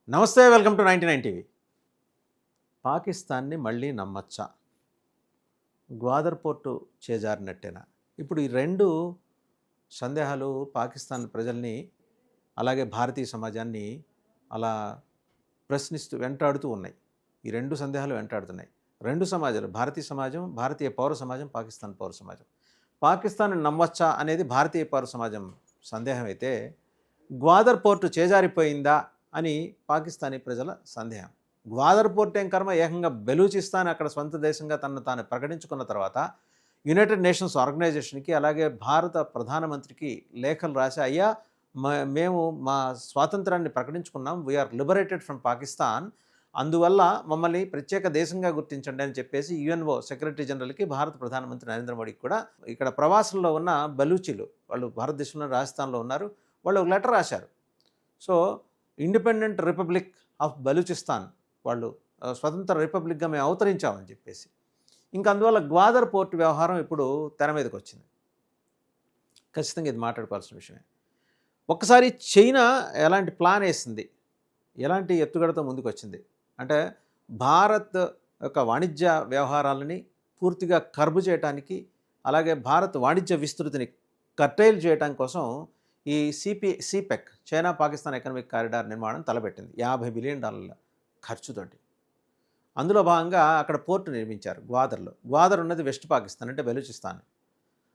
నమస్తే, welcome to 99 TV. పాకిస్తాన్ని మళ్ళీ నమ్మచ్చా? గ్వాదర్ పోర్టు చేజారినట్టేనా? ఇప్పుడు ఈ రెండు సందేహాలు పాకిస్తాన్ ప్రజల్ని అలాగే భారతీయ సమాజాన్ని అలా ప్రశ్నిస్తూ వెంటాడుతూ ఉన్నాయి. ఈ రెండు సందేహాలు వెంటాడుతున్నాయి. రెండు సమాజాలు, భారతీయ సమాజం, భారతీయ పౌర సమాజం, పాకిస్తాన్ పౌర సమాజం. పాకిస్తాన్ని నమ్మచ్చా అనేది భారతీయ పౌర సమాజం సందేహం అయితే, గ్వాదర్ పోర్టు చేజారిపోయిందా అని పాకిస్తానీ ప్రజల సందేహం. గ్వాదర్ పోర్ట్ ఏం కర్మ, ఏకంగా బెలూచిస్తాన్ అక్కడ స్వంత దేశంగా తనను తాను ప్రకటించుకున్న తర్వాత యునైటెడ్ నేషన్స్ ఆర్గనైజేషన్కి అలాగే భారత ప్రధానమంత్రికి లేఖలు రాసి, అయ్యా మేము మా స్వాతంత్రాన్ని ప్రకటించుకున్నాం, వీఆర్ లిబరేటెడ్ ఫ్రమ్ పాకిస్తాన్, అందువల్ల మమ్మల్ని ప్రత్యేక దేశంగా గుర్తించండి అని చెప్పేసి యుఎన్ఓ సెక్రటరీ జనరల్కి భారత ప్రధానమంత్రి నరేంద్ర మోడీకి కూడా ఇక్కడ ప్రవాసంలో ఉన్న బలూచీలు, వాళ్ళు భారతదేశంలో రాజస్థాన్లో ఉన్నారు, వాళ్ళు ఒక లెటర్ రాశారు. So independent republic of Balochistan, వాళ్ళు స్వతంత్ర రిపబ్లిక్గా మేము అవతరించామని చెప్పేసి. ఇంకా అందువల్ల గ్వాదర్ పోర్టు వ్యవహారం ఇప్పుడు తెర మీదకి వచ్చింది. ఖచ్చితంగా ఇది మాట్లాడుకోవాల్సిన విషయమే. ఒక్కసారి చైనా ఎలాంటి ప్లాన్ వేసింది, ఎలాంటి ఎత్తుగడతో ముందుకు వచ్చింది అంటే, భారత్ యొక్క వాణిజ్య వ్యవహారాలని పూర్తిగా కర్బు చేయడానికి, అలాగే భారత్ వాణిజ్య విస్తృతిని కట్టైల్ చేయడం కోసం ఈ సిపెక్ చైనా పాకిస్తాన్ ఎకనామిక్ కారిడార్ నిర్మాణం తలపెట్టింది $50 బిలియన్ ఖర్చుతోటి. అందులో భాగంగా అక్కడ పోర్టు నిర్మించారు గ్వాదర్లో. గ్వాదర్ ఉన్నది వెస్ట్ పాకిస్తాన్, అంటే బెలూచిస్తాన్.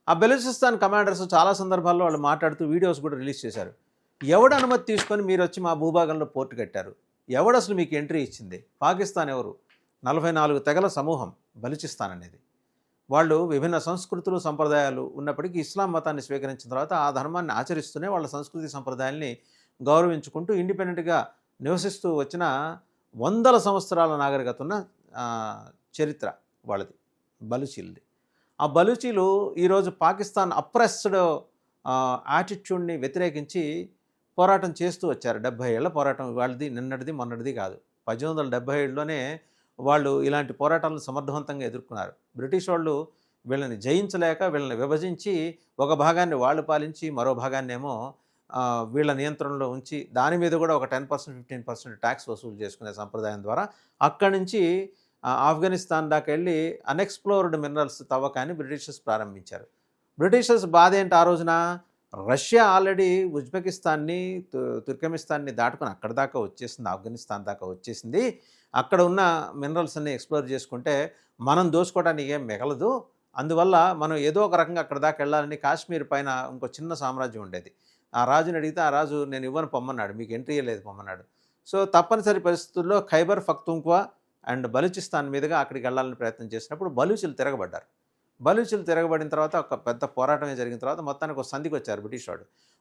ఆ బెలూచిస్తాన్ కమాండర్స్ చాలా సందర్భాల్లో వాళ్ళు మాట్లాడుతూ వీడియోస్ కూడా రిలీజ్ చేశారు. ఎవడు అనుమతి తీసుకొని మీరు వచ్చి మా భూభాగంలో పోర్టు కట్టారు, ఎవడు అసలు మీకు ఎంట్రీ ఇచ్చింది, పాకిస్తాన్ ఎవరు? 44 తెగల సమూహం బలూచిస్తాన్ అనేది. వాళ్ళు విభిన్న సంస్కృతులు సంప్రదాయాలు ఉన్నప్పటికీ ఇస్లాం మతాన్ని స్వీకరించిన తర్వాత ఆ ధర్మాన్ని ఆచరిస్తూనే వాళ్ళ సంస్కృతి సంప్రదాయాల్ని గౌరవించుకుంటూ ఇండిపెండెంట్గా నివసిస్తూ వచ్చిన వందల సంవత్సరాల నాగరికత ఉన్న చరిత్ర వాళ్ళది, బలూచీలది. ఆ బలూచీలు ఈరోజు పాకిస్తాన్ అప్రెస్డ్ యాటిట్యూడ్ని వ్యతిరేకించి పోరాటం చేస్తూ వచ్చారు. 70 ఏళ్ల పోరాటం వాళ్ళది, నిన్నటిది మొన్నటిది కాదు. 1877లోనే వాళ్ళు ఇలాంటి పోరాటాలను సమర్థవంతంగా ఎదుర్కొన్నారు. బ్రిటిష్ వాళ్ళు వీళ్ళని జయించలేక వీళ్ళని విభజించి ఒక భాగాన్ని వాళ్ళు పాలించి మరో భాగాన్ని ఏమో వీళ్ళ నియంత్రణలో ఉంచి దాని మీద కూడా ఒక 10% 15% ట్యాక్స్ వసూలు చేసుకునే సంప్రదాయం ద్వారా అక్కడి నుంచి ఆఫ్ఘనిస్తాన్ దాకా వెళ్ళి అన్ఎక్స్ప్లోర్డ్ మినరల్స్ తవ్వకాన్ని బ్రిటిషర్స్ ప్రారంభించారు. బ్రిటిషర్స్ బాధ ఏంటి ఆ రోజున? రష్యా ఆల్రెడీ ఉజ్బెకిస్తాన్ని, తుర్కమిస్తాన్ని దాటుకొని అక్కడ దాకా వచ్చేసింది, ఆఫ్ఘనిస్తాన్ దాకా వచ్చేసింది. అక్కడ ఉన్న మినరల్స్ అన్ని ఎక్స్ప్లోర్ చేసుకుంటే మనం దోచుకోవడానికి ఏం మిగలదు, అందువల్ల మనం ఏదో ఒక రకంగా అక్కడ దాకా వెళ్ళాలని కాశ్మీర్ పైన ఇంకో చిన్న సామ్రాజ్యం ఉండేది. ఆ రాజుని అడిగితే ఆ రాజు నేను ఇవ్వను పొమ్మన్నాడు, మీకు ఎంట్రీ లేదు పొమ్మన్నాడు. సో తప్పనిసరి పరిస్థితుల్లో ఖైబర్ పఖ్తూన్ఖ్వా అండ్ బలూచిస్తాన్ మీదుగా అక్కడికి వెళ్ళాలని ప్రయత్నం చేసినప్పుడు బలూచులు తిరగబడ్డారు. బలూచులు తిరగబడిన తర్వాత ఒక పెద్ద పోరాటమే జరిగిన తర్వాత మొత్తానికి ఒక సంధికి వచ్చారు బ్రిటిష్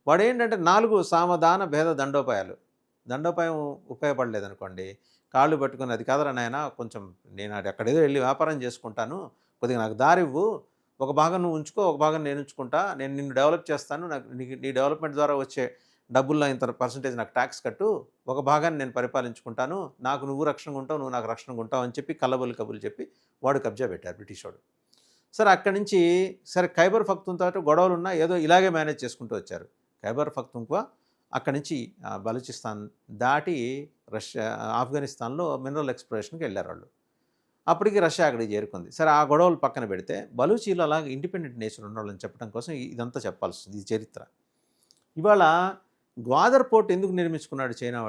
వాడు ఏంటంటే 4 సామధాన భేద దండోపాయం ఉపయోగపడలేదనుకోండి, కాళ్ళు పట్టుకుని అది కాదరా నాయన, కొంచెం నేను అక్కడేదో వెళ్ళి వ్యాపారం చేసుకుంటాను, కొద్దిగా నాకు దారివ్వు, ఒక భాగం నువ్వు ఉంచుకో, ఒక భాగం నేను ఉంచుకుంటా, నేను నిన్ను డెవలప్ చేస్తాను, నాకు నీ డెవలప్మెంట్ ద్వారా వచ్చే డబ్బుల్లో ఇంత పర్సంటేజ్ నాకు ట్యాక్స్ కట్టు, ఒక భాగాన్ని నేను పరిపాలించుకుంటాను, నాకు నువ్వు రక్షణగా ఉంటావు, నువ్వు నాకు రక్షణగా ఉంటావు అని చెప్పి కబుర్లు చెప్పి వాడు కబ్జా పెట్టారు బ్రిటిష్ వాడు. సరే అక్కడి నుంచి ఖైబర్ పఖ్తూన్ఖ్వా గొడవలు ఉన్నా ఏదో ఇలాగే మేనేజ్ చేసుకుంటూ వచ్చారు. ఖైబర్ పఖ్తూన్ఖ్వా అక్కడి నుంచి బలూచిస్తాన్ దాటి ఆఫ్ఘనిస్తాన్లో మినరల్ ఎక్స్ప్లోరేషన్కి వెళ్ళారు వాళ్ళు. అప్పటికి రష్యా అక్కడికి చేరుకుంది. సరే ఆ గొడవలు పక్కన పెడితే బలూచీలు అలాగే ఇండిపెండెంట్ నేషన్ ఉన్నవాళ్ళని చెప్పడం కోసం ఇదంతా చెప్పాల్సి వస్తుంది, ఈ చరిత్ర. ఇవాళ గ్వాదర్ పోర్ట్ ఎందుకు నిర్మించుకున్నాడు చైనా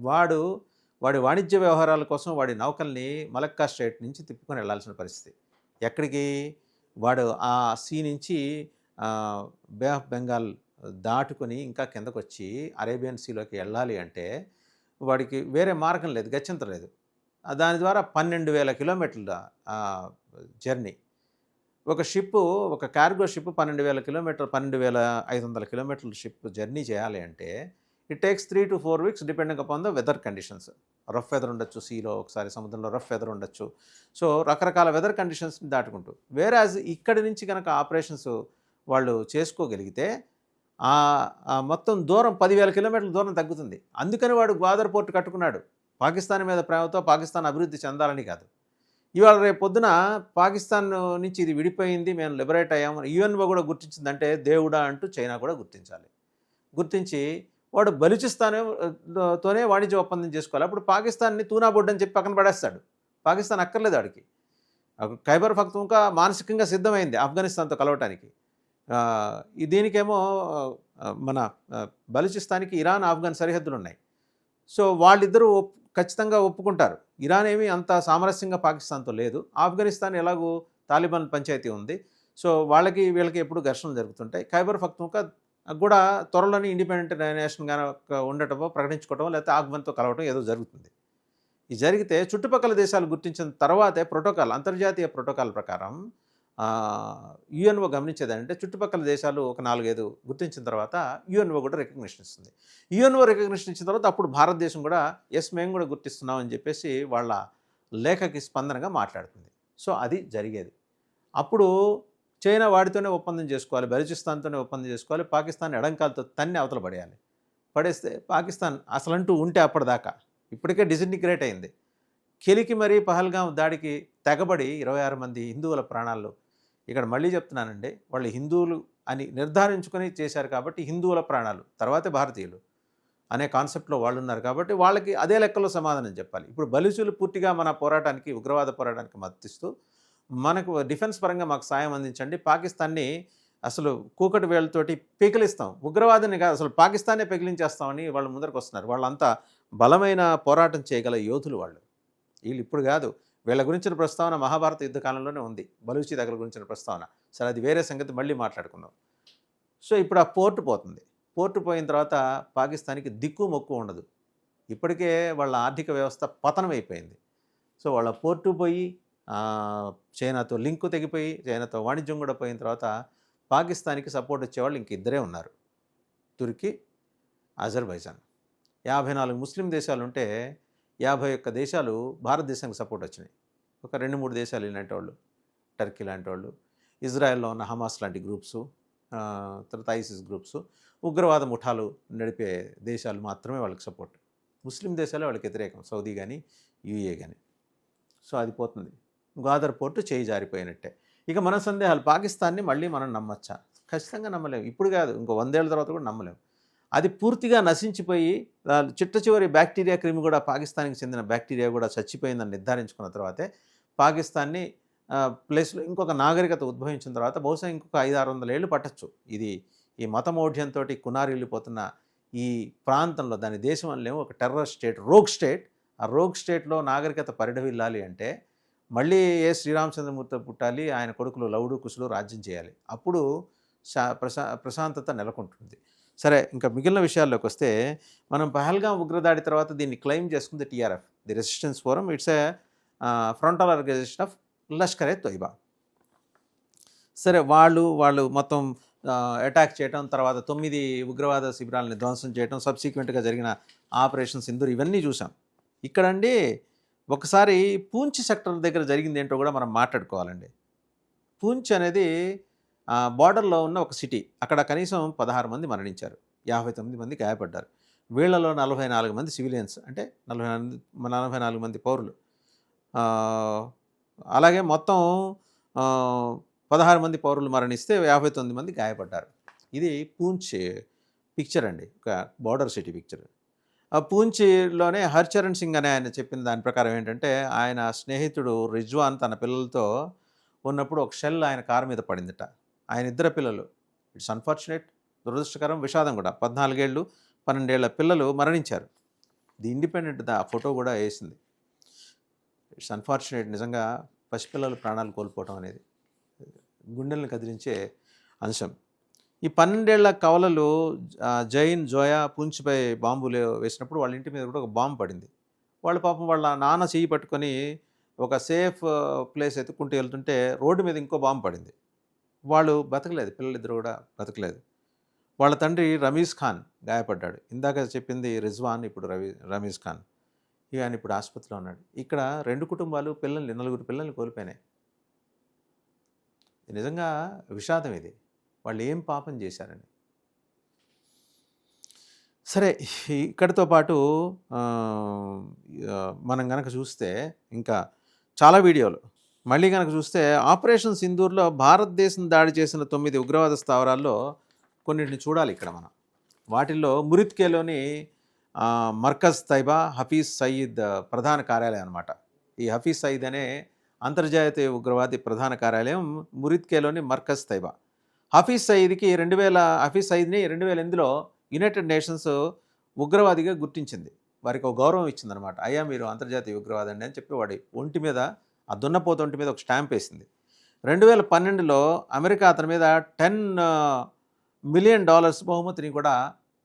వాడి వాణిజ్య వ్యవహారాల కోసం వాడి నౌకల్ని మలక్కా స్ట్రైట్ నుంచి తిప్పుకొని వెళ్లాల్సిన పరిస్థితి. ఎక్కడికి? వాడు ఆ సీ నుంచి బే ఆఫ్ బెంగాల్ దాటుకొని ఇంకా కిందకు వచ్చి అరేబియన్ సీలోకి వెళ్ళాలి అంటే వాడికి వేరే మార్గం లేదు, గత్యంతరం లేదు. దాని ద్వారా 12,000 కిలోమీటర్ల జర్నీ. ఒక కార్గో షిప్ 12,000 కిలోమీటర్, 12,500 కిలోమీటర్ల షిప్ జర్నీ చేయాలి అంటే it takes 3 to 4 weeks depending upon the weather conditions. Rough weather ఉండొచ్చు, సీలో ఒకసారి సముద్రంలో రఫ్ వెదర్ ఉండొచ్చు. సో రకరకాల వెదర్ కండిషన్స్ని దాటుకుంటూ, వేరాజ్ ఇక్కడి నుంచి కనుక ఆపరేషన్స్ వాళ్ళు చేసుకోగలిగితే మొత్తం దూరం 10,000 కిలోమీటర్ల దూరం తగ్గుతుంది. అందుకని వాడు గ్వాదర్ పోర్టు కట్టుకున్నాడు. పాకిస్తాన్ మీద ప్రేమతో, పాకిస్తాన్ అభివృద్ధి చెందాలని కాదు. ఇవాళ రేపు పొద్దున పాకిస్తాన్ నుంచి ఇది విడిపోయింది, మేము లిబరేట్ అయ్యాము, యుఎన్ఓ కూడా గుర్తించిందంటే దేవుడా అంటూ చైనా కూడా గుర్తించాలి. గుర్తించి వాడు బలూచిస్తాన్ తోనే వాణిజ్య ఒప్పందం చేసుకోవాలి. అప్పుడు పాకిస్తాన్ని తూనా బొడ్డు అని చెప్పి పక్కన పడేస్తాడు. పాకిస్తాన్ అక్కర్లేదు వాడికి. ఖైబర్ పఖ్తూన్ఖా మానసికంగా సిద్ధమైంది ఆఫ్ఘనిస్తాన్తో కలవటానికి. దీనికేమో మన బలూచిస్తాన్కి ఇరాన్, ఆఫ్ఘన్ సరిహద్దులు ఉన్నాయి. సో వాళ్ళిద్దరూ ఖచ్చితంగా ఒప్పుకుంటారు. ఇరాన్ ఏమీ అంత సామరస్యంగా పాకిస్తాన్తో లేదు. ఆఫ్ఘనిస్తాన్ ఎలాగూ తాలిబాన్ పంచాయతీ ఉంది. సో వాళ్ళకి వీళ్ళకి ఎప్పుడు ఘర్షణలు జరుగుతుంటాయి. ఖైబర్ పఖ్తూన్ఖా కూడా త్వరలోనే ఇండిపెండెంట్ నేషన్గా ఉండటమో ప్రకటించుకోవటమో లేకపోతే ఆఫ్ఘన్తో కలవటం ఏదో జరుగుతుంది. ఇది జరిగితే చుట్టుపక్కల దేశాలు గుర్తించిన తర్వాతే ప్రోటోకాల్, అంతర్జాతీయ ప్రోటోకాల్ ప్రకారం యుఎన్ఓ గమనించేది అంటే చుట్టుపక్కల దేశాలు ఒక 4-5 గుర్తించిన తర్వాత యుఎన్ఓ కూడా రికగ్నిషన్ ఇస్తుంది. యుఎన్ఓ రికగ్నిషన్ ఇచ్చిన తర్వాత అప్పుడు భారతదేశం కూడా మేము కూడా గుర్తిస్తున్నాం అని చెప్పేసి వాళ్ళ లేఖకి స్పందనగా మాట్లాడుతుంది. సో అది జరిగేది. అప్పుడు చైనా వాడితోనే ఒప్పందం చేసుకోవాలి, బలూచిస్తాన్తోనే ఒప్పందం చేసుకోవాలి, పాకిస్తాన్ ఎడంకాలతో తన్ని అవతల పడేయాలి. పడేస్తే పాకిస్తాన్ అసలంటూ ఉంటే అప్పటిదాకా ఇప్పటికే డిసింటిగ్రేట్ అయింది. కెలికి మరీ పహల్గాం దాడికి తెగబడి 26 మంది హిందువుల ప్రాణాలు. ఇక్కడ మళ్ళీ చెప్తున్నానండి, వాళ్ళు హిందువులు అని నిర్ధారించుకొని చేశారు కాబట్టి హిందువుల ప్రాణాలు, తర్వాతే భారతీయులు అనే కాన్సెప్ట్లో వాళ్ళు ఉన్నారు కాబట్టి వాళ్ళకి అదే లెక్కలో సమాధానం చెప్పాలి. ఇప్పుడు బలూచులు పూర్తిగా మన పోరాటానికి, ఉగ్రవాద పోరాటానికి మద్దతిస్తూ మనకు డిఫెన్స్ పరంగా మాకు సాయం అందించండి, పాకిస్తాన్ని అసలు కూకటి వేళ్ళతోటి పెకిలిస్తాం, ఉగ్రవాదిని కాదు అసలు పాకిస్తానే పెకిలించేస్తామని వాళ్ళు ముందరకు వస్తున్నారు. వాళ్ళంతా బలమైన పోరాటం చేయగల యోధులు వాళ్ళు. వీళ్ళు ఇప్పుడు కాదు, వీళ్ళ గురించిన ప్రస్తావన మహాభారత యుద్ధ కాలంలోనే ఉంది, బలూచి దగ్గర గురించిన ప్రస్తావన. సరే అది వేరే సంగతి, మళ్ళీ మాట్లాడుకుందాం. సో ఇప్పుడు ఆ పోర్టు పోతుంది. పోర్టు పోయిన తర్వాత పాకిస్తాన్కి దిక్కు మొక్కు ఉండదు. ఇప్పటికే వాళ్ళ ఆర్థిక వ్యవస్థ పతనం అయిపోయింది. సో వాళ్ళ పోర్టు పోయి చైనాతో లింకు తెగిపోయి చైనాతో వాణిజ్యం కూడా పోయిన తర్వాత పాకిస్తాన్కి సపోర్ట్ వచ్చేవాళ్ళు ఇంక ఇద్దరే ఉన్నారు, తుర్కీ, అజర్బైజాన్. 54 ముస్లిం దేశాలు ఉంటే 51 దేశాలు భారతదేశానికి సపోర్ట్ వచ్చినాయి. ఒక 2-3 దేశాలు ఇలాంటి వాళ్ళు, టర్కీ లాంటి వాళ్ళు, ఇజ్రాయెల్లో ఉన్న హమాస్ లాంటి గ్రూప్స్, తర్వాత ఐసిస్ గ్రూప్స్, ఉగ్రవాద ముఠాలు నడిపే దేశాలు మాత్రమే వాళ్ళకి సపోర్ట్. ముస్లిం దేశాలే వాళ్ళకి వ్యతిరేకం, సౌదీ కానీ యూఏ కానీ. సో అది పోతుంది. గ్వాదర్ పోర్టు చేయి జారిపోయినట్టే. ఇక మన సందేహాలు, పాకిస్తాన్ని మళ్ళీ మనం నమ్మచ్చా? ఖచ్చితంగా నమ్మలేము. ఇప్పుడు కాదు, ఇంకో 100 ఏళ్ళ తర్వాత కూడా నమ్మలేము. అది పూర్తిగా నశించిపోయి చిట్ట చివరి బ్యాక్టీరియా క్రిమి కూడా, పాకిస్తాన్కి చెందిన బ్యాక్టీరియా కూడా చచ్చిపోయిందని నిర్ధారించుకున్న తర్వాతే పాకిస్తాన్ని ప్లేస్లో ఇంకొక నాగరికత ఉద్భవించిన తర్వాత బహుశా ఇంకొక 500-600 ఏళ్ళు పట్టచ్చు. ఇది ఈ మతమౌఢ్యంతో కునారిల్లిపోతున్న ఈ ప్రాంతంలో, దాని దేశం అనలేము, ఒక టెర్రర్ స్టేట్, రోగ్ స్టేట్. ఆ రోగ్ స్టేట్లో నాగరికత పరిఢవిల్లాలి అంటే మళ్ళీ శ్రీరామచంద్రమూర్తి పుట్టాలి, ఆయన కొడుకులు లవుడు కుశలు రాజ్యం చేయాలి. అప్పుడు ప్రశాంతత నెలకొంటుంది. సరే, ఇంకా మిగిలిన విషయాల్లోకి వస్తే, మనం పహల్గాం ఉగ్రదాడి తర్వాత దీన్ని క్లెయిమ్ చేసుకుంది TRF, the resistance forum. It's a frontal organization of Lashkar Taiba. సరే, వాళ్ళు మొత్తం అటాక్ చేయడం, తర్వాత 9 ఉగ్రవాద శిబిరాలని ధ్వంసం చేయడం, సబ్సిక్వెంట్గా జరిగిన ఆపరేషన్ సింధూర్, ఇవన్నీ చూసాం. ఇక్కడండి ఒకసారి పూంచ్ సెక్టర్ దగ్గర జరిగింది ఏంటో కూడా మనం మాట్లాడుకోవాలండి. పూంచ్ అనేది బార్డర్లో ఉన్న ఒక సిటీ. అక్కడ కనీసం 16 మంది మరణించారు, 59 మంది గాయపడ్డారు. వీళ్లలో 44 మంది సివిలియన్స్, అంటే 44 మంది పౌరులు. అలాగే మొత్తం 16 మంది పౌరులు మరణిస్తే 59 మంది గాయపడ్డారు. ఇది పూంచ్ పిక్చర్ అండి, ఒక బార్డర్ సిటీ పిక్చర్. ఆ పూంచ్లోనే హర్చరణ్ సింగ్ అనే ఆయన చెప్పిన దాని ప్రకారం ఏంటంటే, ఆయన స్నేహితుడు రిజ్వాన్ తన పిల్లలతో ఉన్నప్పుడు ఒక షెల్ ఆయన కారు మీద పడిందట. ఆయన 2 పిల్లలు, ఇట్స్ అన్ఫార్చునేట్, దురదృష్టకరం, విషాదం కూడా, 14 ఏళ్ళు 12 ఏళ్ల పిల్లలు మరణించారు. ది ఇండిపెండెంట్ ఆ ఫోటో కూడా వేసింది. ఇట్స్ అన్ఫార్చునేట్, నిజంగా పసిపిల్లలు ప్రాణాలు కోల్పోవటం అనేది గుండెలను కదిలించే అంశం. ఈ 12 ఏళ్ల కవలలు జైన్, జోయా పూంచ్పై బాంబులు వేసినప్పుడు వాళ్ళ ఇంటి మీద కూడా ఒక బాంబు పడింది. వాళ్ళు పాపం వాళ్ళ నాన్న చెయ్యి పట్టుకొని ఒక సేఫ్ ప్లేస్ ఎత్తుక్కుంటూ వెళ్తుంటే రోడ్డు మీద ఇంకో బాంబు పడింది. వాళ్ళు బతకలేదు, పిల్లలిద్దరు కూడా బతకలేదు. వాళ్ళ తండ్రి రమీజ్ ఖాన్ గాయపడ్డాడు. ఇందాక చెప్పింది రిజ్వాన్, ఇప్పుడు రమీజ్ ఖాన్. ఆయన ఇప్పుడు ఆసుపత్రిలో ఉన్నాడు. ఇక్కడ 2 కుటుంబాలు పిల్లల్ని, 4 పిల్లల్ని కోల్పోయినాయి. నిజంగా విషాదం ఇది. వాళ్ళు ఏం పాపం చేశారని. సరే, ఇక్కడితో పాటు మనం కనుక చూస్తే ఇంకా చాలా వీడియోలు మళ్ళీ కనుక చూస్తే, ఆపరేషన్ సింధూర్లో భారతదేశం దాడి చేసిన 9 ఉగ్రవాద స్థావరాల్లో కొన్నిటిని చూడాలి ఇక్కడ మనం. వాటిల్లో మురిత్కేలోని మర్కజ్ తైబా హఫీజ్ సయీద్ ప్రధాన కార్యాలయం అనమాట. ఈ హఫీజ్ సయీద్ అనే అంతర్జాతీయ ఉగ్రవాది ప్రధాన కార్యాలయం మురిత్కేలోని మర్కజ్ తైబా. హఫీజ్ సయీద్ని 2008లో యునైటెడ్ నేషన్స్ ఉగ్రవాదిగా గుర్తించింది. వారికి ఒక గౌరవం ఇచ్చిందనమాట. అయ్యా మీరు అంతర్జాతీయ ఉగ్రవాది అండి అని చెప్పి వాడి ఒంటి మీద, ఆ దున్నపోత ఒంటి మీద ఒక స్టాంప్ వేసింది. 2012లో అమెరికా అతని మీద $10 మిలియన్ బహుమతిని కూడా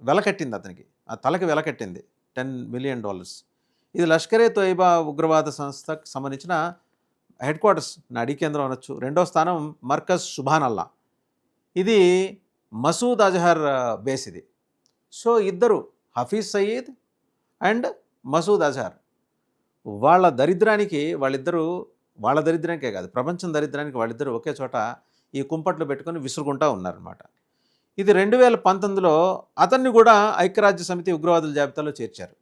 వెలకట్టింది. అతనికి ఆ తలకి వెలకట్టింది $10 మిలియన్. ఇది లష్కరే తోయిబా ఉగ్రవాద సంస్థకు సంబంధించిన హెడ్ క్వార్టర్స్, అడి కేంద్రం అనొచ్చు. 2వ స్థానం మర్కజ్ సుభానల్లా, ఇది మసూద్ అజహర్ బేస్ ఇది. సో ఇద్దరు హఫీజ్ సయీద్ అండ్ మసూద్ అజహర్ వాళ్ళ దరిద్రానికే కాదు, ప్రపంచం దరిద్రానికి వాళ్ళిద్దరూ ఒకే చోట ఈ కుంపట్లు పెట్టుకొని విసురుకుంటూ ఉన్నారన్నమాట. ఇది 2019లో అతన్ని కూడా ఐక్యరాజ్య సమితి ఉగ్రవాదుల జాబితాలో చేర్చారు.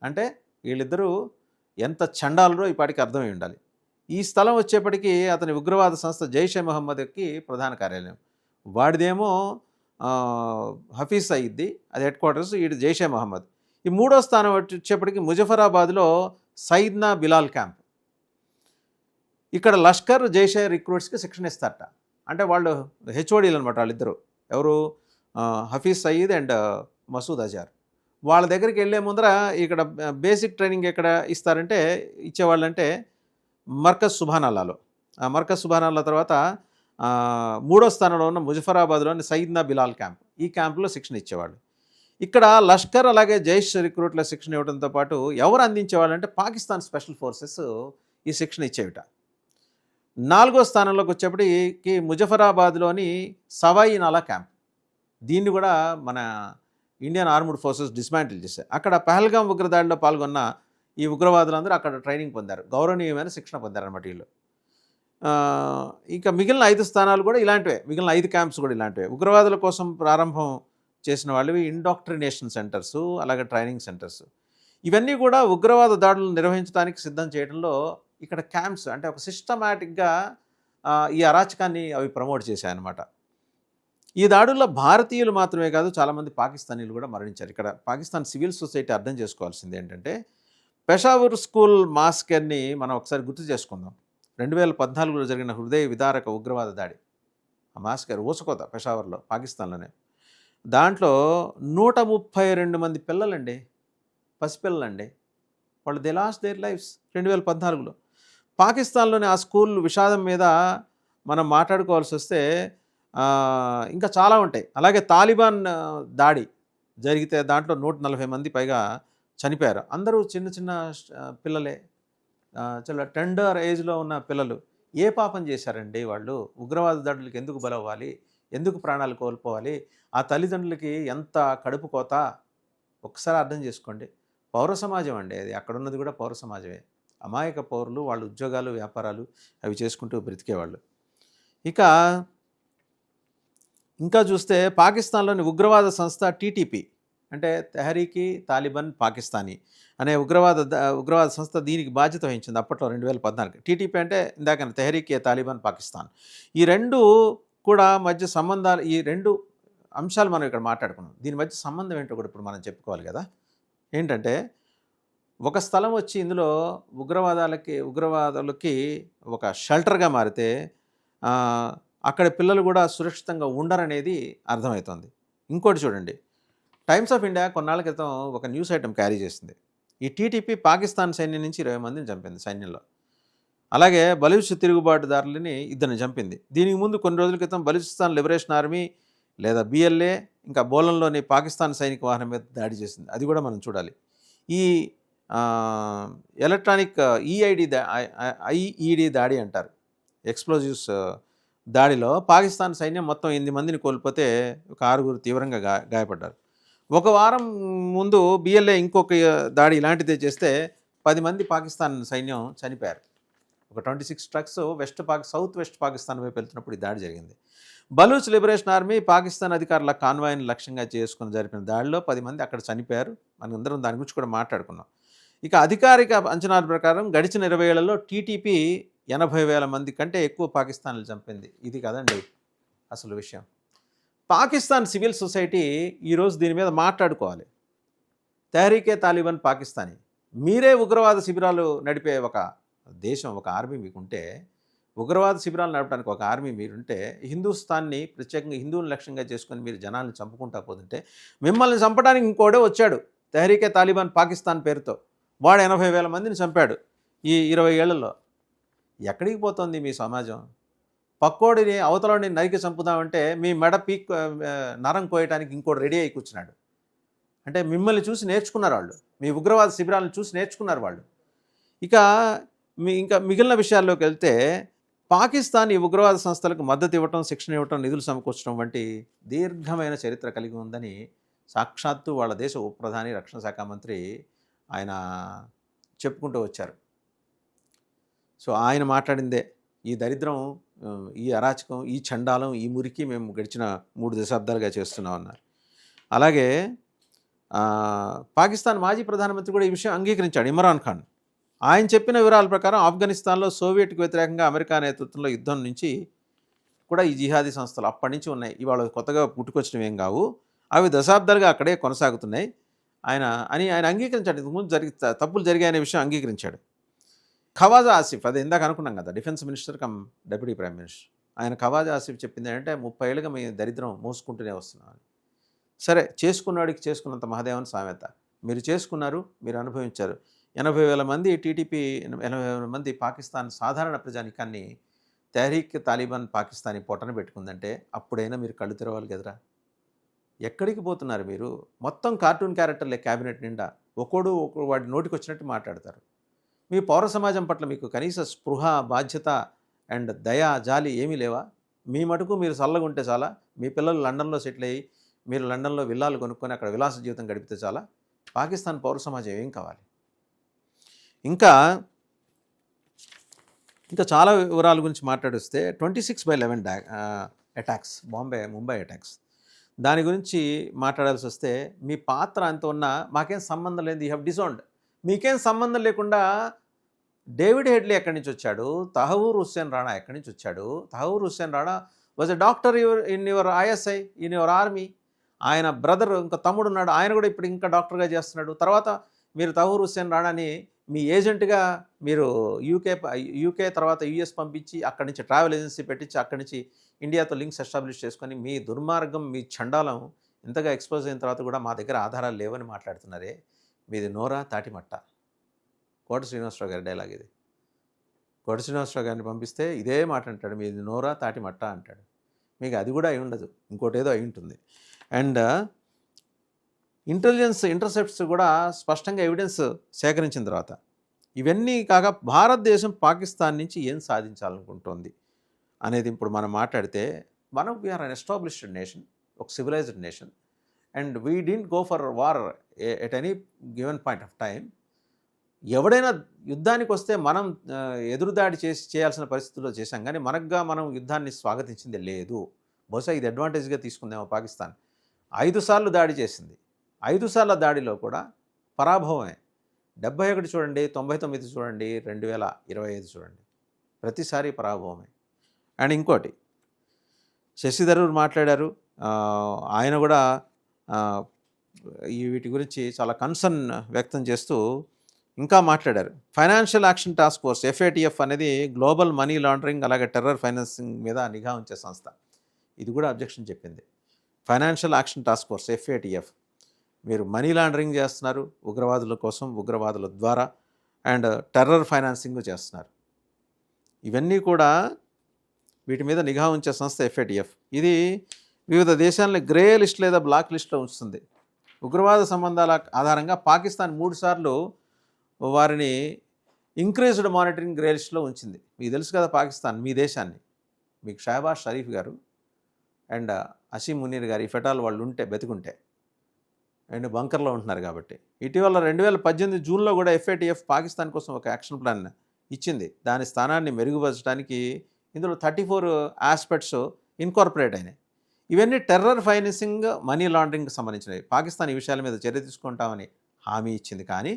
అంటే వీళ్ళిద్దరూ ఎంత చండాలరో ఈ పాటికి అర్థమై ఉండాలి. ఈ స్థలం వచ్చేప్పటికీ అతని ఉగ్రవాద సంస్థ జైషే మహమ్మద్కి ప్రధాన కార్యాలయం, వాడిదేమో హఫీజ్ సయీద్ది, అది హెడ్ క్వార్టర్స్, ఇది జైషే మహమ్మద్. ఈ 3వ స్థానం వచ్చేప్పటికి ముజఫరాబాద్లో సైద్నా బిలాల్ క్యాంప్. ఇక్కడ లష్కర్ జైషే రిక్రూట్స్కి శిక్షణ ఇస్తారట. అంటే వాళ్ళు హెచ్ఓడీలు అనమాట వాళ్ళిద్దరు. ఎవరు? హఫీజ్ సయీద్ అండ్ మసూద్ అజహర్. వాళ్ళ దగ్గరికి వెళ్ళే ముందర ఇక్కడ బేసిక్ ట్రైనింగ్ ఎక్కడ ఇచ్చేవాళ్ళంటే మర్కజ్ సుభానల్లాలో. మర్కజ్ సుభానల్లా తర్వాత 3వ స్థానంలో ఉన్న ముజఫరాబాద్లోని సైద్నా బిలాల్ క్యాంప్, ఈ క్యాంపులో శిక్షణ ఇచ్చేవాళ్ళు. ఇక్కడ లష్కర్ అలాగే జైష్ రిక్రూట్ల శిక్షణ ఇవ్వడంతో పాటు ఎవరు అందించేవాళ్ళంటే పాకిస్తాన్ స్పెషల్ ఫోర్సెస్ ఈ శిక్షణ ఇచ్చేవిట. 4వ స్థానంలోకి వచ్చేప్పటికి ముజఫరాబాద్లోని సవాయి నాలా క్యాంప్, దీన్ని కూడా మన ఇండియన్ ఆర్మ్డ్ ఫోర్సెస్ డిస్మాంటిల్ చేశారు. అక్కడ పహల్గాం ఉగ్రదాడిలో పాల్గొన్న ఈ ఉగ్రవాదులందరూ అక్కడ ట్రైనింగ్ పొందారు, గౌరవనీయమైన శిక్షణ పొందారన్నమాట వీళ్ళు. ఇంకా మిగిలిన 5 స్థానాలు కూడా ఇలాంటివే, మిగిలిన 5 క్యాంప్స్ కూడా ఇలాంటివే. ఉగ్రవాదుల కోసం ప్రారంభం చేసిన వాళ్ళు ఇండాక్ట్రినేషన్ సెంటర్స్, అలాగే ట్రైనింగ్ సెంటర్స్. ఇవన్నీ కూడా ఉగ్రవాద దాడులు నిర్వహించడానికి సిద్ధం చేయడంలో ఇక్కడ క్యాంప్స్ అంటే ఒక సిస్టమాటిక్గా ఈ అరాచకాన్ని అవి ప్రమోట్ చేశాయన్నమాట. ఈ దాడుల్లో భారతీయులు మాత్రమే కాదు, చాలామంది పాకిస్తానీలు కూడా మరణించారు. ఇక్కడ పాకిస్తాన్ సివిల్ సొసైటీ అర్థం చేసుకోవాల్సింది ఏంటంటే, పెషావర్ స్కూల్ మాస్కర్ని మనం ఒకసారి గుర్తు చేసుకుందాం. 2014లో జరిగిన హృదయ విదారక ఉగ్రవాద దాడి, ఆ మాస్కర్ ఊసకోత పెషావర్లో, పాకిస్తాన్లోనే. దాంట్లో 132 మంది పిల్లలండి, పసిపిల్లలండి, వాళ్ళు దే లాస్ట్ దేర్ లైఫ్స్ 2014లో. పాకిస్తాన్లోని ఆ స్కూల్ విషాదం మీద మనం మాట్లాడుకోవాల్సి వస్తే ఇంకా చాలా ఉంటాయి. అలాగే తాలిబాన్ దాడి జరిగితే దాంట్లో 140 మంది పైగా చనిపోయారు. అందరూ చిన్న చిన్న పిల్లలే, చాలా టెండర్ ఏజ్లో ఉన్న పిల్లలు. ఏ పాపం చేశారండి వాళ్ళు? ఉగ్రవాద దాడులకు ఎందుకు బలవ్వాలి? ఎందుకు ప్రాణాలు కోల్పోవాలి? ఆ తల్లిదండ్రులకి ఎంత కడుపు కోత ఒకసారి అర్థం చేసుకోండి. పౌర సమాజం అండి అది, అక్కడున్నది కూడా పౌర సమాజమే. అమాయక పౌరులు, వాళ్ళ ఉద్యోగాలు, వ్యాపారాలు అవి చేసుకుంటూ బ్రతికేవాళ్ళు. ఇంకా చూస్తే పాకిస్తాన్లోని ఉగ్రవాద సంస్థ టీటీపీ, అంటే తెహరీకి తాలిబాన్ పాకిస్తానీ అనే ఉగ్రవాద సంస్థ దీనికి బాధ్యత వహించింది అప్పట్లో 2014. టీటీపీ అంటే ఇందాక తెహరీకి తాలిబాన్ పాకిస్తాన్. ఈ రెండు కూడా మధ్య సంబంధాలు, ఈ 2 అంశాలు మనం ఇక్కడ మాట్లాడుకున్నాం. దీని మధ్య సంబంధం ఏంటో కూడా ఇప్పుడు మనం చెప్పుకోవాలి కదా. ఏంటంటే, ఒక స్థలం వచ్చి ఇందులో ఉగ్రవాదులకి ఒక షెల్టర్గా మారితే అక్కడ పిల్లలు కూడా సురక్షితంగా ఉండరనేది అర్థమవుతుంది. ఇంకోటి చూడండి, టైమ్స్ ఆఫ్ ఇండియా కొన్నాళ్ళ క్రితం ఒక న్యూస్ ఐటమ్ క్యారీ చేసింది. ఈ టీటీపీ పాకిస్తాన్ సైన్యం నుంచి 20 మందిని చంపింది సైన్యంలో. అలాగే బలూచ్ తిరుగుబాటుదారులని 2 చంపింది. దీనికి ముందు కొన్ని రోజుల క్రితం బలూచిస్తాన్ లిబరేషన్ ఆర్మీ లేదా బిఎల్ఏ ఇంకా బోలంలోని పాకిస్తాన్ సైనిక వాహనం మీద దాడి చేసింది. అది కూడా మనం చూడాలి. ఈ ఎలక్ట్రానిక్ ఐఈడి దాడి అంటారు, ఎక్స్ప్లోజివ్స్ దాడిలో పాకిస్తాన్ సైన్యం మొత్తం 8 మందిని కోల్పోతే ఒక 6 తీవ్రంగా గాయపడ్డారు. ఒక వారం ముందు బిఎల్ఏ ఇంకొక దాడి ఇలాంటిదే చేస్తే 10 మంది పాకిస్తాన్ సైన్యం చనిపోయారు. ఒక 26 ట్రక్స్ సౌత్ వెస్ట్ పాకిస్తాన్ వైపు వెళ్తున్నప్పుడు ఈ దాడి జరిగింది. బలూచ్ లిబరేషన్ ఆర్మీ పాకిస్తాన్ అధికారుల కాన్వాయ్ని లక్ష్యంగా చేసుకుని జరిపిన దాడిలో 10 మంది అక్కడ చనిపోయారు. మనం అందరం దాని గురించి కూడా మాట్లాడుకున్నాం. ఇక అధికారిక అంచనాల ప్రకారం గడిచిన 20 ఏళ్లలో టీటీపీ 80,000 మంది కంటే ఎక్కువ పాకిస్తాన్లు చంపింది. ఇది కదండి అసలు విషయం. పాకిస్తాన్ సివిల్ సొసైటీ ఈరోజు దీని మీద మాట్లాడుకోవాలి. తెహ్రీకే తాలిబాన్ పాకిస్తానీ, మీరే ఉగ్రవాద శిబిరాలు నడిపే ఒక దేశం, ఒక ఆర్మీ మీకుంటే, ఉగ్రవాద శిబిరాలు నడపడానికి ఒక ఆర్మీ మీరుంటే, హిందుస్థాన్ని ప్రత్యేకంగా హిందువులను లక్ష్యంగా చేసుకొని మీరు జనాల్ని చంపుకుంటా పోతుంటే, మిమ్మల్ని చంపడానికి ఇంకోడే వచ్చాడు తెహ్రీకే తాలిబాన్ పాకిస్తాన్ పేరుతో. వాడు 80,000 మందిని చంపాడు ఈ 20 ఏళ్లలో. ఎక్కడికి పోతుంది మీ సమాజం? పక్కోడిని అవతలని నరికి చంపుదామంటే మీ మెడ పీక్ నరం కోయటానికి ఇంకోటి రెడీ అయి కూర్చున్నాడు. అంటే మిమ్మల్ని చూసి నేర్చుకున్నారు వాళ్ళు, మీ ఉగ్రవాద శిబిరాలను చూసి నేర్చుకున్నారు వాళ్ళు. ఇక ఇంకా మిగిలిన విషయాల్లోకి వెళ్తే, పాకిస్తాన్ ఈ ఉగ్రవాద సంస్థలకు మద్దతు ఇవ్వటం, శిక్షణ ఇవ్వటం, నిధులు సమకూర్చడం వంటి దీర్ఘమైన చరిత్ర కలిగి ఉందని సాక్షాత్తు వాళ్ళ దేశ ఉప ప్రధాని, రక్షణ శాఖ మంత్రి ఆయన చెప్పుకుంటూ వచ్చారు. సో ఆయన మాట్లాడిందే, ఈ దరిద్రం, ఈ అరాచకం, ఈ చండాలం, ఈ మురికి మేము గడిచిన 3 దశాబ్దాలుగా చేస్తున్నాం అన్నారు. అలాగే పాకిస్తాన్ మాజీ ప్రధానమంత్రి కూడా ఈ విషయం అంగీకరించాడు, ఇమ్రాన్ ఖాన్. ఆయన చెప్పిన వివరాల ప్రకారం ఆఫ్ఘనిస్తాన్లో సోవియట్కు వ్యతిరేకంగా అమెరికా నేతృత్వంలో యుద్ధం నుంచి కూడా ఈ జిహాదీ సంస్థలు అప్పటి నుంచి ఉన్నాయి. ఇవాళ కొత్తగా పుట్టుకొచ్చినవి ఏం కావు, అవి దశాబ్దాలుగా అక్కడే కొనసాగుతున్నాయి ఆయన అంగీకరించాడు. ఇంతకుముందు తప్పులు జరిగాయనే విషయం అంగీకరించాడు. ఖవాజా ఆసిఫ్, అది ఇందాక అనుకున్నాం కదా, defence minister come deputy prime minister, ఆయన ఖవాజా ఆసిఫ్ చెప్పింది ఏంటంటే 30 ఏళ్ళుగా మీ దరిద్రం మోసుకుంటూనే వస్తున్నామని. సరే, చేసుకున్నాడికి చేసుకున్నంత మహాదేవన్ సామెత. మీరు చేసుకున్నారు, మీరు అనుభవించారు. 80,000 మంది టీటీపీ, 80,000 మంది పాకిస్తాన్ సాధారణ ప్రజానికాన్ని తెహ్రీక్ తాలిబాన్ పాకిస్తానీ పొట్టన పెట్టుకుందంటే అప్పుడైనా మీరు కళ్ళు తెరవాలి కదరా. ఎక్కడికి పోతున్నారు మీరు? మొత్తం కార్టూన్ క్యారెక్టర్లే క్యాబినెట్ నిండా, ఒకడు వాడి నోటికి వచ్చినట్టు మాట్లాడతారు. మీ పౌర సమాజం పట్ల మీకు కనీస స్పృహ, బాధ్యత అండ్ దయ, జాలి ఏమీ లేవా? మీ మటుకు మీరు చల్లగా ఉంటే చాలా, మీ పిల్లలు లండన్లో సెటిల్ అయ్యి మీరు లండన్లో విల్లాలు కొనుక్కొని అక్కడ విలాస జీవితం గడిపితే చాలా. పాకిస్తాన్ పౌర సమాజం ఏం కావాలి? ఇంకా చాలా వివరాల గురించి మాట్లాడిస్తే 26/11 అటాక్స్, ముంబై అటాక్స్, దాని గురించి మాట్లాడాల్సి వస్తే, మీ పాత్ర అంత ఉన్నా మాకేం సంబంధం లేదు, యూ హ్యావ్ డిజోన్డ్. మీకేం సంబంధం లేకుండా డేవిడ్ హెడ్లీ ఎక్కడి నుంచి వచ్చాడు, తహవూర్ హుస్సేన్ రాణా ఎక్కడి నుంచి వచ్చాడు? Tahawwur Hussain Rana was a doctor in your ISI, in your army. ఆయన బ్రదర్, ఇంకా తమ్ముడు ఉన్నాడు, ఆయన కూడా ఇప్పుడు ఇంకా డాక్టర్గా చేస్తున్నాడు. తర్వాత మీరు తహవూర్ హుస్సేన్ రాణాని మీ ఏజెంట్గా మీరు యూకే తర్వాత US పంపించి అక్కడి నుంచి ట్రావెల్ ఏజెన్సీ పెట్టించి అక్కడి నుంచి ఇండియాతో లింక్స్ ఎస్టాబ్లిష్ చేసుకొని మీ దుర్మార్గం, మీ చండాలం ఇంతగా ఎక్స్పోజ్ అయిన తర్వాత కూడా మా దగ్గర ఆధారాలు లేవని మాట్లాడుతున్నారే. మీది నోరా తాటిమట్ట. కోట శ్రీనివాసరావు గారి డైలాగ్ ఇది. కోట శ్రీనివాసరావు గారిని పంపిస్తే ఇదే మాట అంటాడు, మీది నోరా తాటిమట్ట అంటాడు. మీకు అది కూడా అయి ఉండదు, ఇంకోటి ఏదో అయి ఉంటుంది. అండ్ ఇంటెలిజెన్స్ ఇంటర్సెప్ట్స్ కూడా స్పష్టంగా ఎవిడెన్స్ సేకరించిన తర్వాత, ఇవన్నీ కాక భారతదేశం పాకిస్తాన్ నుంచి ఏం సాధించాలనుకుంటోంది అనేది ఇప్పుడు మనం మాట్లాడితే, వీఆర్ అన్ ఎస్టాబ్లిష్డ్ నేషన్, ఒక civilized nation, and we didn't go for war at any given point of time. ఎవడైనా యుద్ధానికి వస్తే మనం ఎదురుదాడి చేయాల్సిన పరిస్థితుల్లో చేశాం, కానీ మనం యుద్ధాన్ని స్వాగతించింది లేదు. బహుశా ఇది అడ్వాంటేజ్గా తీసుకుందేమో పాకిస్తాన్. 5 సార్లు దాడి చేసింది. 5 సార్ల దాడిలో కూడా పరాభవమే. 71 చూడండి, 99 చూడండి, 2025 చూడండి, ప్రతిసారి పరాభవమే. అండ్ ఇంకోటి, శశి థరూర్ మాట్లాడారు. ఆయన కూడా వీటి గురించి చాలా కన్సర్న్ వ్యక్తం చేస్తూ ఇంకా మాట్లాడారు. Financial action task force, FATF అనేది గ్లోబల్ మనీ లాండరింగ్ అలాగే టెర్రర్ ఫైనాన్సింగ్ మీద నిఘా ఉంచే సంస్థ. ఇది కూడా అబ్జెక్షన్ చెప్పింది. Financial action task force, FATF, మీరు మనీ లాండరింగ్ చేస్తున్నారు ఉగ్రవాదుల కోసం, ఉగ్రవాదుల ద్వారా, అండ్ టెర్రర్ ఫైనాన్సింగ్ చేస్తున్నారు. ఇవన్నీ కూడా వీటి మీద నిఘా ఉంచే సంస్థ FATF. ఇది వివిధ దేశాలని గ్రే లిస్ట్ లేదా బ్లాక్ లిస్ట్లో ఉంచుతుంది. ఉగ్రవాద సంబంధాల ఆధారంగా పాకిస్తాన్ 3 సార్లు వారిని ఇంక్రీజ్డ్ మానిటరింగ్ గ్రే లిస్ట్లో ఉంచింది. మీకు తెలుసు కదా పాకిస్తాన్, మీ దేశాన్ని. మీకు షహబాజ్ షరీఫ్ గారు అండ్ అసీం మునీర్ గారు, ఈ ఫెటాల్ వాళ్ళు ఉంటే బతికుంటే, అండ్ బంకర్లో ఉంటున్నారు కాబట్టి. ఇటీవల 2018 జూన్లో కూడా FATF పాకిస్తాన్ కోసం ఒక యాక్షన్ ప్లాన్ ఇచ్చింది. దాని స్థానాన్ని మెరుగుపరచడానికి ఇందులో 34 ఆస్పెక్ట్స్ ఇన్కార్పొరేట్ అయినాయి. ఇవన్నీ టెర్రర్ ఫైనాన్సింగ్, మనీ లాండరింగ్కి సంబంధించినవి. పాకిస్తాన్ ఈ విషయాల మీద చర్య తీసుకుంటామని హామీ ఇచ్చింది. కానీ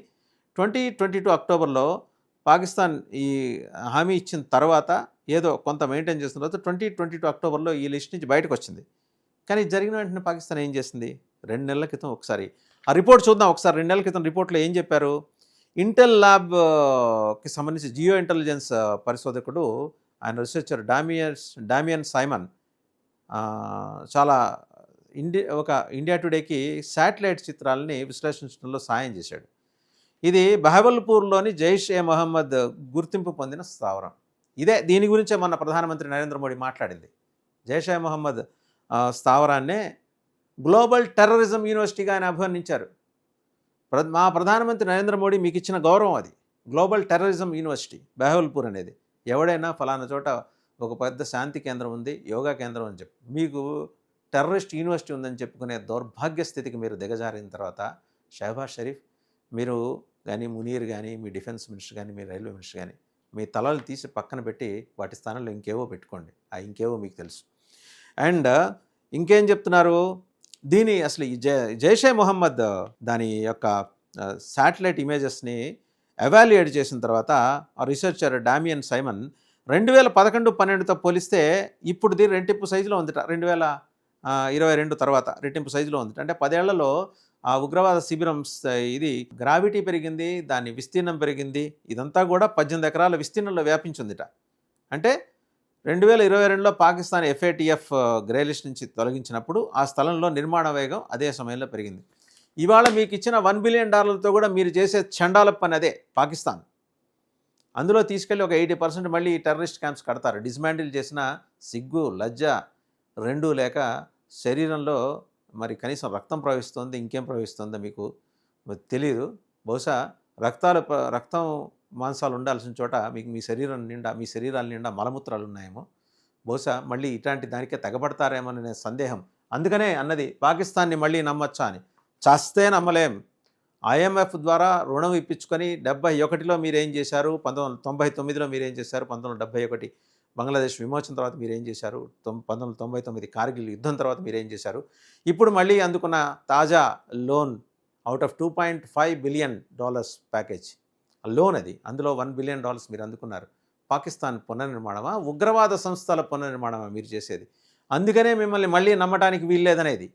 2022 అక్టోబర్లో పాకిస్తాన్ ఈ హామీ ఇచ్చిన తర్వాత ఏదో కొంత మెయింటైన్ చేసిన తర్వాత 2022 అక్టోబర్లో ఈ లిస్ట్ నుంచి బయటకు వచ్చింది. కానీ జరిగిన వెంటనే పాకిస్తాన్ ఏం చేసింది? 2 నెలల క్రితం ఒకసారి ఆ రిపోర్ట్ చూద్దాం ఒకసారి. 2 నెలల క్రితం రిపోర్ట్‌లో ఏం చెప్పారు? ఇంటెల్ ల్యాబ్‌కి సంబంధించి జియో ఇంటెలిజెన్స్ పరిశోధకుడు, ఆయన రీసెర్చర్ డామియన్ సైమన్ చాలా ఒక ఇండియా టుడేకి శాటిలైట్ చిత్రాలని విశ్లేషించడంలో సాయం చేశాడు. ఇది బహవల్పూర్లోని జైష్ ఏ మొహమ్మద్ గుర్తింపు పొందిన స్థావరం. దీని గురించే మొన్న ప్రధానమంత్రి నరేంద్ర మోడీ మాట్లాడింది. జైష్ ఏ మొహమ్మద్ స్థావరాన్నే గ్లోబల్ టెర్రరిజం యూనివర్సిటీగా ఆయన అభివర్ణించారు. మా ప్రధానమంత్రి నరేంద్ర మోడీ మీకు ఇచ్చిన గౌరవం అది. గ్లోబల్ టెర్రరిజం యూనివర్సిటీ బహవల్పూర్ అనేది. ఎవడైనా ఫలానా చోట ఒక పెద్ద శాంతి కేంద్రం ఉంది, యోగా కేంద్రం అని చెప్పి మీకు టెర్రరిస్ట్ యూనివర్సిటీ ఉందని చెప్పుకునే దౌర్భాగ్య స్థితికి మీరు దిగజారిన తర్వాత షహబాజ్ షరీఫ్ మీరు కానీ, మునీర్ కానీ, మీ డిఫెన్స్ మినిస్టర్ కానీ, మీ రైల్వే మినిస్టర్ కానీ, మీ తలలు తీసి పక్కన పెట్టి వాటి స్థానంలో ఇంకేవో పెట్టుకోండి. ఆ ఇంకేవో మీకు తెలుసు. అండ్ ఇంకేం చెప్తున్నారు? అసలు ఈ జైషే మొహమ్మద్ దాని యొక్క శాటిలైట్ ఇమేజెస్ని ఎవాల్యుయేట్ చేసిన తర్వాత ఆ రీసెర్చర్ డామియన్ సైమన్ 2011-12తో పోలిస్తే ఇప్పుడు దీని రెట్టింపు సైజులో ఉందిట. 2022 తర్వాత రెట్టింపు సైజులో ఉందిట. అంటే 10 ఏళ్లలో ఆ ఉగ్రవాద శిబిరం ఇది గ్రావిటీ పెరిగింది, దాని విస్తీర్ణం పెరిగింది. ఇదంతా కూడా 18 ఎకరాల విస్తీర్ణంలో వ్యాపించిందిట. అంటే 2022లో పాకిస్తాన్ FATF గ్రే లిస్ట్ నుంచి తొలగించినప్పుడు ఆ స్థలంలో నిర్మాణ వేగం అదే సమయంలో పెరిగింది. ఇవాళ మీకు ఇచ్చిన $1 బిలియన్ కూడా మీరు చేసే చండాల పని అదే పాకిస్తాన్. అందులో తీసుకెళ్ళి ఒక 80% మళ్ళీ టెర్రరిస్ట్ క్యాంప్స్ కడతారు. డిస్మాండిల్ చేసిన సిగ్గు లజ్జ రెండూ లేక శరీరంలో మరి కనీసం రక్తం ప్రవహిస్తుంది, ఇంకేం ప్రవహిస్తుందో మీకు తెలియదు. బహుశా రక్తం మాంసాలు ఉండాల్సిన చోట మీకు మీ శరీరాల నిండా మలమూత్రాలు ఉన్నాయేమో. బహుశా మళ్ళీ ఇట్లాంటి దానికే తెగబడతారేమోననే సందేహం. అందుకనే అన్నది పాకిస్తాన్ని మళ్ళీ నమ్మచ్చా అని. చస్తే నమ్మలేం. IMF ద్వారా రుణం ఇప్పించుకొని 71లో మీరేం చేశారు, 1999లో మీరేం చేశారు, 1971 బంగ్లాదేశ్ విమోచన తర్వాత మీరేం చేశారు, 1999 కార్గిల్ యుద్ధం తర్వాత మీరేం చేశారు, ఇప్పుడు మళ్ళీ అందుకున్న తాజా loan out of $2.5 billion package loan అది. అందులో $1 బిలియన్ మీరు అందుకున్నారు. పాకిస్తాన్ పునర్నిర్మాణమా, ఉగ్రవాద సంస్థల పునర్నిర్మాణమా మీరు చేసేది? అందుకనే మిమ్మల్ని మళ్ళీ నమ్మటానికి వీల్లేదనేది.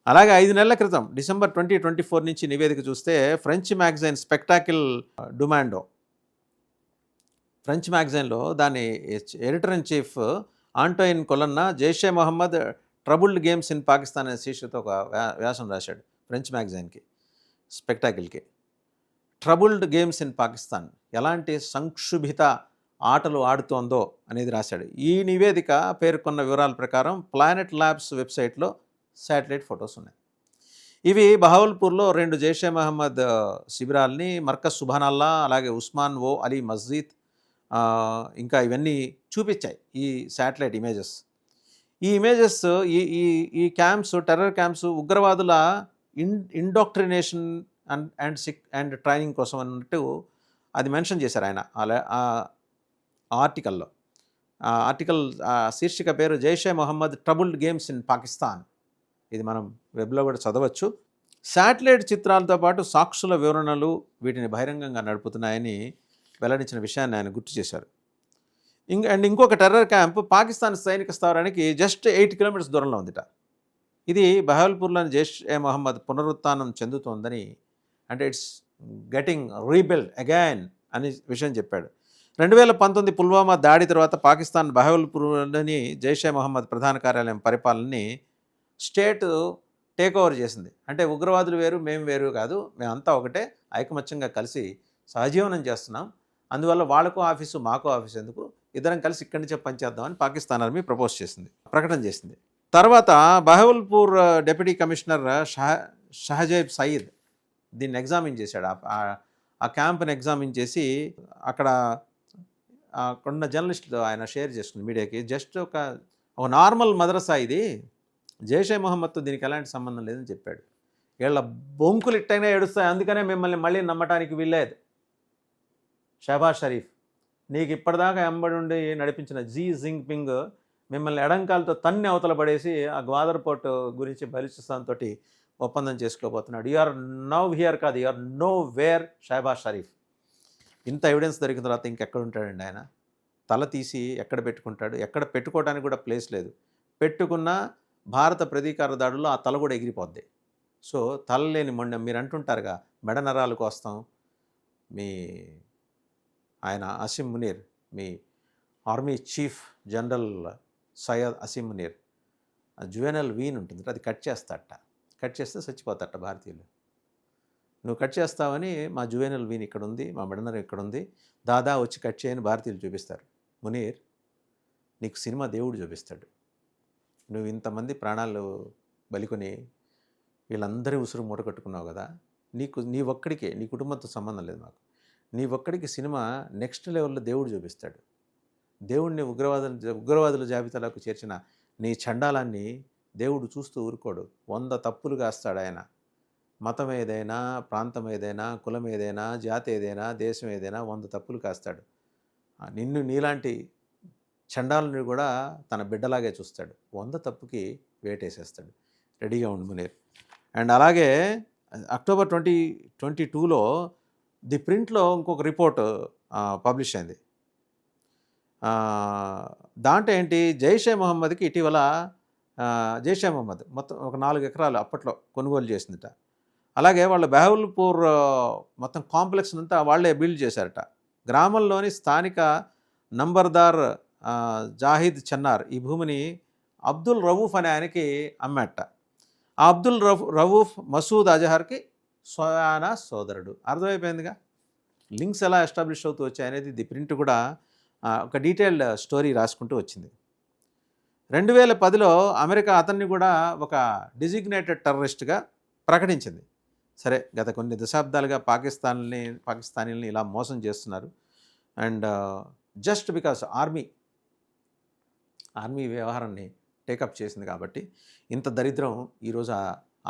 అలాగే 5 నెలల క్రితం డిసెంబర్ 2024 నుంచి నివేదిక చూస్తే French magazine Spectacle du Monde, French మ్యాగజైన్లో దాని editor in chief Antoine Colonna Jaish-e Mohammed troubled games in Pakistan అనే శీర్షికతో ఒక వ్యాసం రాశాడు ఫ్రెంచ్ మ్యాగజైన్కి, స్పెక్టాకిల్కి. ట్రబుల్డ్ గేమ్స్ ఇన్ పాకిస్తాన్, ఎలాంటి సంక్షుభిత ఆటలు ఆడుతోందో అనేది రాశాడు. ఈ నివేదిక పేర్కొన్న వివరాల ప్రకారం ప్లానెట్ ల్యాబ్స్ వెబ్సైట్లో శాటిలైట్ ఫొటోస్ ఉన్నాయి. ఇవి బహవల్పూర్లో 2 జైషే మహమ్మద్ శిబిరాల్ని, మర్కజ్ సుభానల్లా, అలాగే ఉస్మాన్ అలీ మస్జిద్, ఇంకా ఇవన్నీ చూపించాయి ఈ శాటిలైట్ ఇమేజెస్. ఈ ఇమేజెస్ ఈ క్యాంప్స్, టెర్రర్ క్యాంప్స్ ఉగ్రవాదుల ఇండాక్ట్రినేషన్ అండ్ ట్రైనింగ్ కోసం అన్నట్టు అది మెన్షన్ చేశారు ఆయన ఆ ఆర్టికల్లో. ఆ ఆర్టికల్ శీర్షిక పేరు Jaish Mohammed troubled games in Pakistan. ఇది మనం వెబ్లో కూడా చదవచ్చు. శాటిలైట్ చిత్రాలతో పాటు సాక్షుల వివరణలు వీటిని బహిరంగంగా నడుపుతున్నాయని వెల్లడించిన విషయాన్ని ఆయన గుర్తు చేశారు. ఇంకొక టెర్రర్ క్యాంప్ పాకిస్తాన్ సైనిక స్థావరానికి జస్ట్ 8 కిలోమీటర్స్ దూరంలో ఉందిట. ఇది బహవల్పూర్లోని జైష్ ఏ మొహమ్మద్ పునరుత్థానం చెందుతోందని, అంటే ఇట్స్ గెటింగ్ రీబిల్డ్ అగైన్ అని విషయం చెప్పాడు. 2019 పుల్వామా దాడి తర్వాత పాకిస్తాన్ బహవల్పూర్లోని జైషే మొహమ్మద్ ప్రధాన కార్యాలయం పరిపాలనని స్టేట్ టేక్ ఓవర్ చేసింది. అంటే ఉగ్రవాదులు వేరు, మేము వేరు కాదు, మేమంతా ఒకటే, ఐకమత్యంగా కలిసి సహజీవనం చేస్తున్నాం. అందువల్ల వాళ్ళకు ఆఫీసు మాకు ఆఫీసు ఎందుకు, ఇద్దరం కలిసి ఇక్కడి నుంచే పనిచేద్దామని పాకిస్తాన్ ఆర్మీ ప్రకటన చేసింది. తర్వాత బహవల్పూర్ డిప్యూటీ కమిషనర్ షహజైబ్ సయీద్ దీన్ని ఎగ్జామిన్ చేశాడు. ఆ క్యాంప్ని ఎగ్జామిన్ చేసి అక్కడ కొన్న జర్నలిస్టులు ఆయన షేర్ చేసుకుంది మీడియాకి. జస్ట్ ఒక నార్మల్ మదరసా ఇది, జైషే మొహమ్మద్తో దీనికి ఎలాంటి సంబంధం లేదని చెప్పాడు. వీళ్ళ బొంకులు ఇట్టైనా ఏడుస్తాయి, అందుకనే మిమ్మల్ని మళ్ళీ నమ్మటానికి వీల్లేదు. షహబాజ్ షరీఫ్, నీకు ఇప్పటిదాకా ఎంబడి నడిపించిన జీ జింగ్పింగ్ మిమ్మల్ని ఎడంకాలతో తన్ని అవతల పడేసి ఆ గ్వాదర్ పోర్ట్ గురించి బలూచిస్తాన్ తోటి ఒప్పందం చేసుకోబోతున్నాడు. యు ఆర్ నౌ హియర్ కాదు, you are nowhere Shahbaz Sharif. ఇంత ఎవిడెన్స్ దొరికిన తర్వాత ఇంకెక్కడ ఉంటాడండి ఆయన? తల తీసి ఎక్కడ పెట్టుకుంటాడు? ఎక్కడ పెట్టుకోవడానికి కూడా ప్లేస్ లేదు. పెట్టుకున్న భారత ప్రతీకార దాడుల్లో ఆ తల కూడా ఎగిరిపోద్ది. సో తల లేని మొండెం మీరు అంటుంటారుగా, మెడ నరాలు కోస్తాం. మీ ఆయన అసీం మునీర్, మీ army chief general Syed Asim Munir, జువెనల్ వీన్ ఉంటుంది, అది కట్ చేస్తాడట. కట్ చేస్తే చచ్చిపోతారట భారతీయులు. నువ్వు కట్ చేస్తావని మా జువెనల్ వీన్ ఇక్కడ ఉంది, మా మెడనరం ఇక్కడ ఉంది, దాదా వచ్చి కట్ చేయని భారతీయులు చూపిస్తారు. మునీర్, నీకు సినిమా దేవుడు చూపిస్తాడు. నువ్వు ఇంతమంది ప్రాణాలు బలికొని వీళ్ళందరి ఉసురు మూట కట్టుకున్నావు కదా, నీ ఒక్కడికే, నీ కుటుంబంతో సంబంధం లేదు మాకు, నీ ఒక్కడికి సినిమా నెక్స్ట్ లెవెల్లో దేవుడు చూపిస్తాడు. దేవుడిని ఉగ్రవాదుల జాబితాలోకి చేర్చిన నీ చండాలాన్ని దేవుడు చూస్తూ ఊరుకోడు. 100 తప్పులు కాస్తాడు ఆయన. మతం ఏదైనా, ప్రాంతం ఏదైనా, కులం ఏదైనా, జాతి ఏదైనా, దేశం ఏదైనా 100 తప్పులు కాస్తాడు. నీలాంటి చండాలని కూడా తన బిడ్డలాగే చూస్తాడు. 100 తప్పుకి వేటేసేస్తాడు. రెడీగా ఉండు మునీర్. అండ్ అలాగే అక్టోబర్ 2022లో ది ప్రింట్లో ఇంకొక రిపోర్ట్ పబ్లిష్ అయింది. దాంట్లో ఏంటి, జైషే మొహమ్మద్కి ఇటీవల జైషే మొహమ్మద్ మొత్తం ఒక 4 ఎకరాలు అప్పట్లో కొనుగోలు చేసిందిట. అలాగే వాళ్ళ బహౌల్పూర్ మొత్తం కాంప్లెక్స్ అంతా వాళ్ళే బిల్డ్ చేశారట. గ్రామంలోని స్థానిక నంబర్దార్ జాహిద్ చన్నార్ ఈ భూమిని అబ్దుల్ రవూఫ్ అనే ఆయనకి అమ్మేట. ఆ అబ్దుల్ రవూఫ్ మసూద్ అజహర్కి సోయానా సోదరుడు. అర్థమైపోయిందిగా లింక్స్ ఎలా ఎస్టాబ్లిష్ అవుతూ వచ్చాయి అనేది ది ప్రింట్ కూడా ఒక డీటెయిల్డ్ స్టోరీ రాసుకుంటూ వచ్చింది. 2010లో అమెరికా అతన్ని కూడా ఒక డిజిగ్నేటెడ్ టెర్రరిస్ట్గా ప్రకటించింది. సరే, గత కొన్ని దశాబ్దాలుగా పాకిస్తానీల్ని ఇలా మోసం చేస్తున్నారు. అండ్ జస్ట్ బికాస్ ఆర్మీ వ్యవహారాన్ని టేకప్ చేసింది కాబట్టి ఇంత దరిద్రం ఈరోజు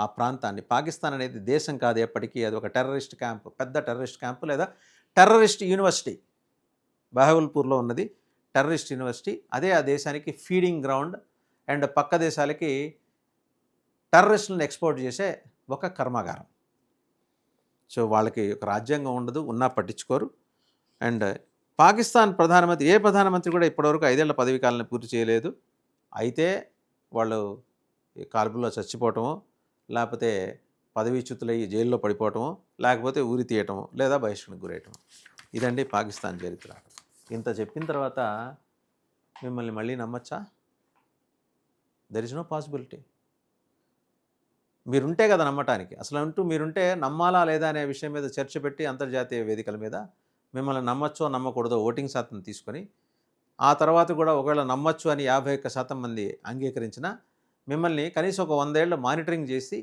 ఆ ప్రాంతాన్ని, పాకిస్తాన్ అనేది దేశం కాదు ఎప్పటికీ, అది ఒక టెర్రరిస్ట్ క్యాంప్, పెద్ద టెర్రరిస్ట్ క్యాంపు లేదా టెర్రరిస్ట్ యూనివర్సిటీ. బహౌల్పూర్లో ఉన్నది టెర్రరిస్ట్ యూనివర్సిటీ. అదే ఆ దేశానికి ఫీడింగ్ గ్రౌండ్ అండ్ పక్క దేశాలకి టెర్రరిస్టులను ఎక్స్పోర్ట్ చేసే ఒక కర్మాగారం. సో వాళ్ళకి ఒక రాజ్యాంగం ఉండదు, ఉన్నా పట్టించుకోరు. అండ్ పాకిస్తాన్ ప్రధానమంత్రి, ఏ ప్రధానమంత్రి కూడా ఇప్పటివరకు 5 ఏళ్ల పదవీ కాలాన్ని పూర్తి చేయలేదు. అయితే వాళ్ళు కాల్పుల్లో చచ్చిపోవటమో, లేకపోతే పదవీచ్యుతులయ్యి జైల్లో పడిపోవటమో, లేకపోతే ఊరి తీయటమో, లేదా బహిష్కరణకు గురేయటమో. ఇదండి పాకిస్తాన్ చరిత్ర. ఇంత చెప్పిన తర్వాత మిమ్మల్ని మళ్ళీ నమ్మచ్చా? There is no possibility. మీరుంటే కదా నమ్మటానికి. అసలు మీరుంటే నమ్మాలా లేదా అనే విషయం మీద చర్చ పెట్టి అంతర్జాతీయ వేదికల మీద మిమ్మల్ని నమ్మచ్చో నమ్మకూడదో ఓటింగ్ శాతం తీసుకొని, ఆ తర్వాత కూడా ఒకవేళ నమ్మచ్చు అని 51% మంది అంగీకరించినా మిమ్మల్ని కనీసం ఒక 100 ఏళ్ళు మానిటరింగ్ చేసి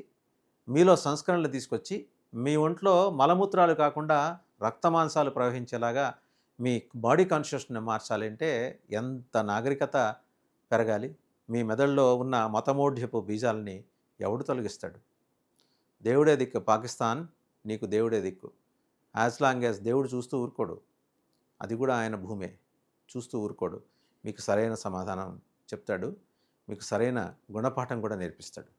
మీలో సంస్కరణలు తీసుకొచ్చి మీ ఒంట్లో మలమూత్రాలు కాకుండా రక్తమాంసాలు ప్రవహించేలాగా మీ బాడీ కాన్షియస్ని మార్చాలంటే ఎంత నాగరికత పెరగాలి? మీ మెదడులో ఉన్న మతమూఢ్యపు బీజాలని ఎవడు తొలగిస్తాడు? దేవుడే దిక్కు పాకిస్తాన్, నీకు దేవుడే దిక్కు. యాజ్ లాంగ్ యాజ్ దేవుడు చూస్తూ ఊరుకోడు, అది కూడా ఆయన భూమే, చూస్తూ ఊరుకోడు. మీకు సరైన సమాధానం చెప్తాడు, మీకు సరైన గుణపాఠం కూడా నేర్పిస్తాడు.